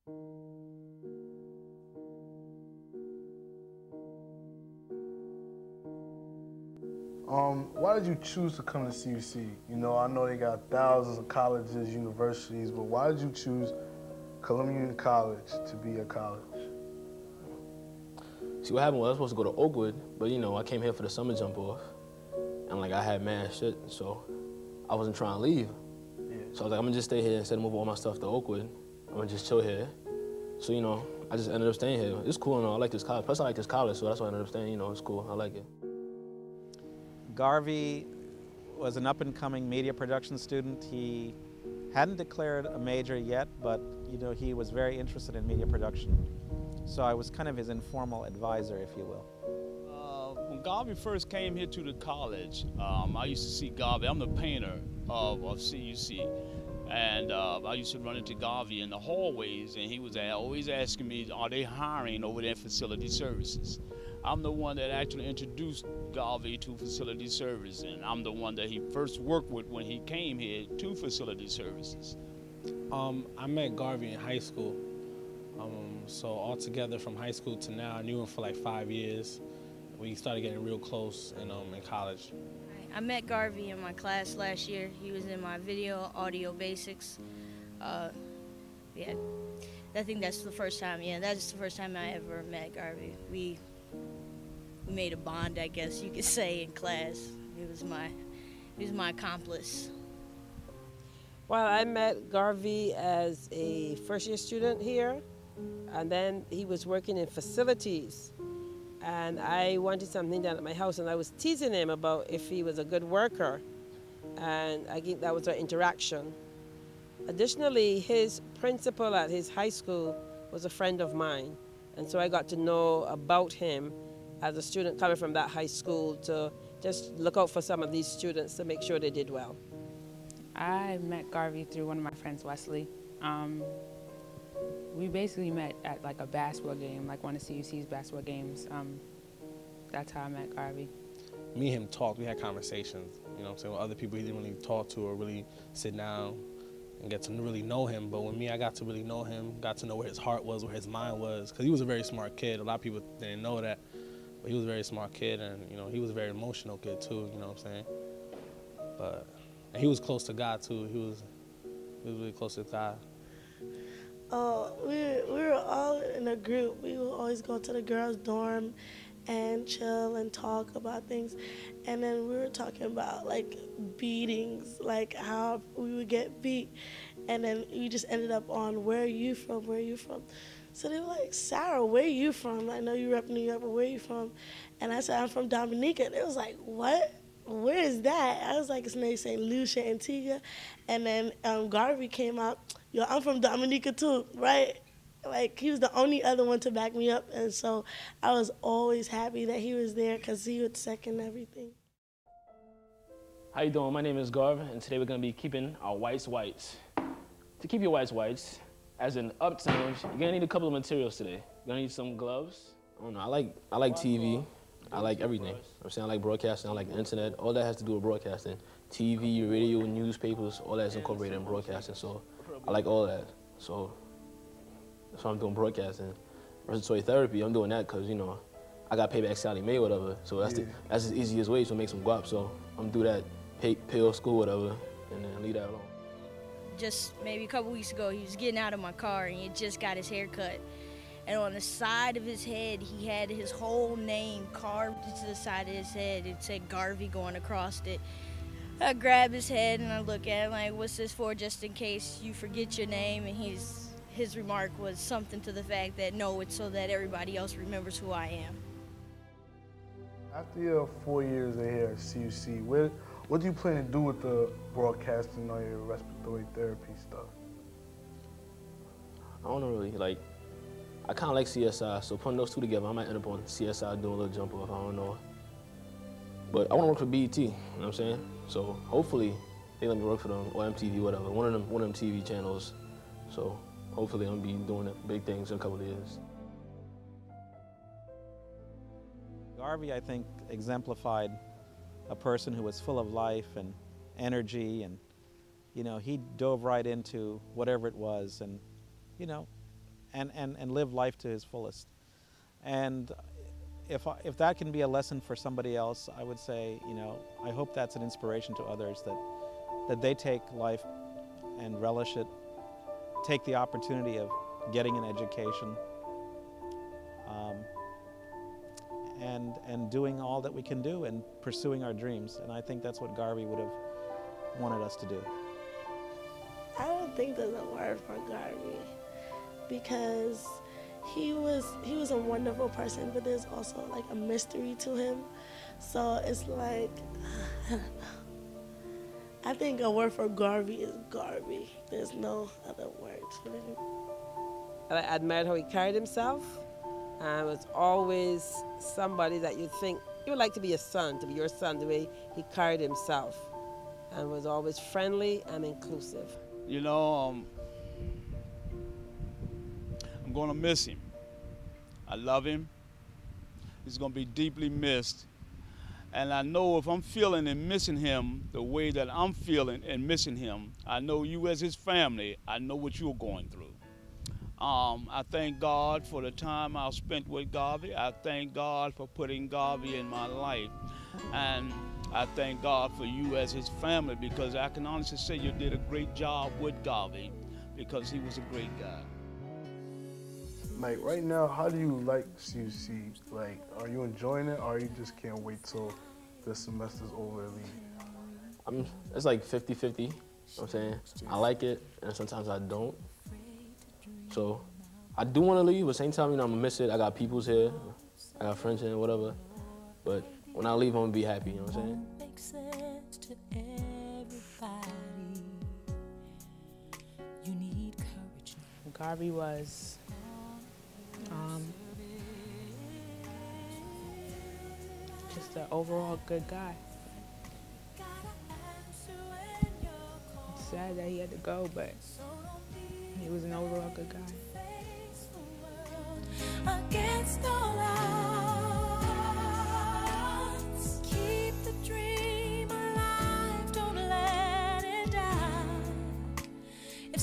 Why did you choose to come to CUC? You know, I know they got thousands of colleges, universities, but why did you choose Columbia Union College to be your college? See, what happened was I was supposed to go to Oakwood, but you know, I came here for the summer jump off, and like I had mad shit, so I wasn't trying to leave. Yeah. So I was like, I'm gonna just stay here instead of moving all my stuff to Oakwood. I'm gonna just chill here. So you know, I just ended up staying here. It's cool and all. I like this college. Plus, I like this college, so that's why I ended up staying. You know, it's cool. I like it. Garvey was an up-and-coming media production student. He hadn't declared a major yet, but you know, he was very interested in media production. So I was kind of his informal advisor, if you will. When Garvey first came here to the college, I used to see Garvey. I'm the painter of CUC. And I used to run into Garvey in the hallways, and he was always asking me, are they hiring over there in facility services? I'm the one that actually introduced Garvey to facility service, and I'm the one that he first worked with when he came here to facility services. I met Garvey in high school. So altogether from high school to now, I knew him for like 5 years. We started getting real close in college. I met Garvey in my class last year. He was in my video audio basics. Yeah, I think that's the first time. Yeah, that's the first time I ever met Garvey. We made a bond, I guess you could say, in class. He was my accomplice. Well, I met Garvey as a first-year student here, and then he was working in facilities. And I wanted something done at my house, and I was teasing him about if he was a good worker. And I think that was our interaction. Additionally, his principal at his high school was a friend of mine. And so I got to know about him as a student coming from that high school to just look out for some of these students to make sure they did well. I met Garvey through one of my friends, Wesley. We basically met at like a basketball game, like one of CUC's basketball games. That's how I met Garvey. Me and him talked, we had conversations, you know what I'm saying, with other people he didn't really talk to or really sit down and get to really know him. But with me, I got to really know him, got to know where his heart was, where his mind was, because he was a very smart kid. A lot of people didn't know that, but he was a very smart kid, and you know, he was a very emotional kid too, you know what I'm saying? And he was close to God too. He was really close to God. We were all in a group. We would always go to the girls' dorm and chill and talk about things. And then we were talking about like beatings, like how we would get beat. And then we just ended up on where are you from, where are you from? So they were like, Sarah, where are you from? I know you rep New York, but where are you from? And I said, I'm from Dominica. They was like, what? Where is that? I was like, it's named St. Lucia, Antigua. And then Garvey came out, yo, I'm from Dominica too, right? Like, he was the only other one to back me up. And so I was always happy that he was there because he would second everything. How you doing? My name is Garvey, and today we're gonna be keeping our whites whites. To keep your whites whites, as an upturn, you're gonna need a couple of materials today. You're gonna need some gloves. I don't know, I like TV. I like everything. I'm saying I like broadcasting, I like the internet. All that has to do with broadcasting. TV, radio, newspapers, all that's incorporated in broadcasting. So I like all that. So that's why I'm doing broadcasting. Respiratory therapy, I'm doing that because, you know, I got payback Sally Mae, whatever. So that's that's the easiest way to make some guap. So I'm gonna do that, pay off school, whatever, and then leave that alone. Just maybe a couple weeks ago, he was getting out of my car and he had just got his hair cut. And on the side of his head, he had his whole name carved to the side of his head. It said Garvey going across it. I grab his head and I look at him like, what's this for, just in case you forget your name? And his remark was something to the fact that, no, it's so that everybody else remembers who I am. After your 4 years here at CUC, what do you plan to do with the broadcasting or your respiratory therapy stuff? I don't know really, like, I kind of like CSI, so putting those two together, I might end up on CSI doing a little jump off, I don't know. But I want to work for BET, you know what I'm saying? So hopefully they let me work for them, or MTV, whatever, one of them TV channels. So hopefully I'm gonna be doing big things in a couple of years. Garvey, I think, exemplified a person who was full of life and energy, and, you know, he dove right into whatever it was, and, you know, and live life to his fullest. And if that can be a lesson for somebody else, I would say, you know, I hope that's an inspiration to others, that they take life and relish it, take the opportunity of getting an education, and doing all that we can do and pursuing our dreams. And I think that's what Garvey would have wanted us to do. I don't think there's a word for Garvey, because he was a wonderful person, but there's also like a mystery to him. So it's like, I don't know. I think a word for Garvey is Garvey. There's no other word for him. I admired how he carried himself, and was always somebody that you'd think you would like to be a son, to be your son, the way he carried himself, and was always friendly and inclusive. You know, I'm going to miss him. I love him. He's going to be deeply missed. And I know if I'm feeling and missing him the way that I'm feeling and missing him, I know you as his family, I know what you're going through. I thank God for the time I spent with Garvey. I thank God for putting Garvey in my life. And I thank God for you as his family, because I can honestly say you did a great job with Garvey, because he was a great guy. Like right now, how do you like CUC? Like, are you enjoying it, or you just can't wait till the semester's over and leave? It's like 50-50, you know what I'm saying? I like it, and sometimes I don't. So I do want to leave, but at the same time, you know, I'm gonna miss it. I got peoples here, I got friends here, whatever. But when I leave, I'm gonna be happy, you know what I'm saying? Makes sense to everybody. You need courage. Garvey was just an overall good guy. It's sad that he had to go, but he was an overall good guy. Against all odds, keep the dream alive, don't let it die. If